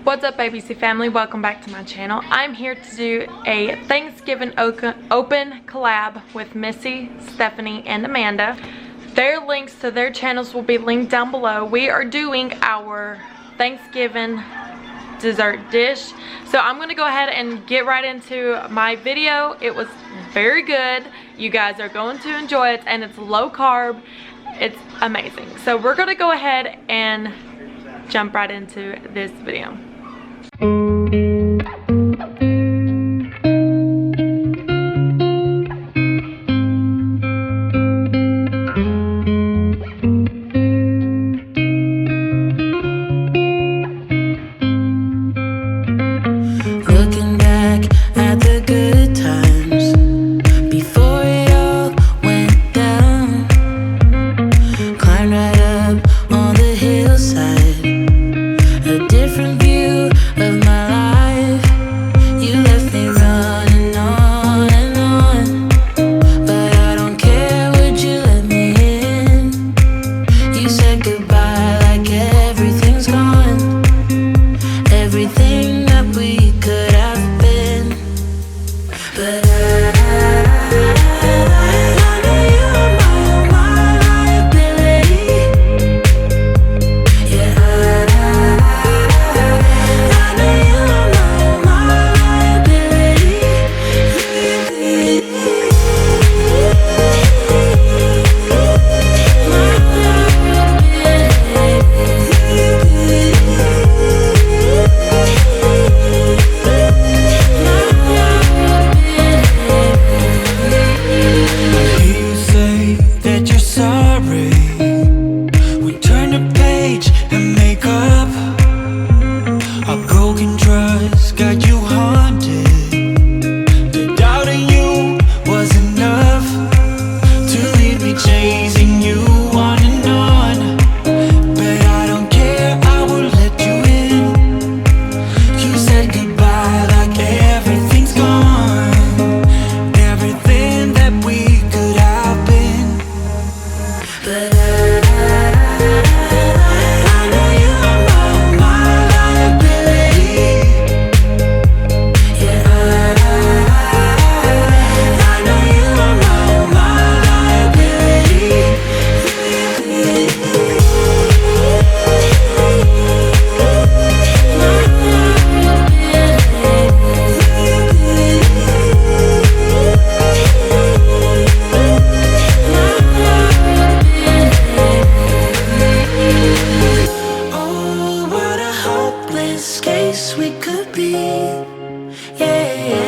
What's up, ABC family? Welcome back to my channel. I'm here to do a Thanksgiving open collab with Missy, Stephanie, and Amanda. Their links to their channels will be linked down below. We are doing our Thanksgiving dessert dish. So I'm going to go ahead and get right into my video. It was very good. You guys are going to enjoy it, and it's low carb. It's amazing. So we're going to go ahead and jump right into this video. Looking back at the good times before it all went down, climbed right up on the hillside, a different view of my life. You left me running on and on, but I don't care, would you let me in? You said goodbye like everything's gone, everything that we could have been. But I know you are my liability. Yeah, I know you are my liability. I hear you say that you're sorry. We turn the page and make up. Our broken trust got you haunted. The doubt in you was enough to leave me chasing you on and on. But I don't care, I will let you in. You said goodbye like everything's gone, everything that we could have been. But I know you are my liability. Yeah, I know you are my liability. Oh, what a hopeless case we could be. Yeah.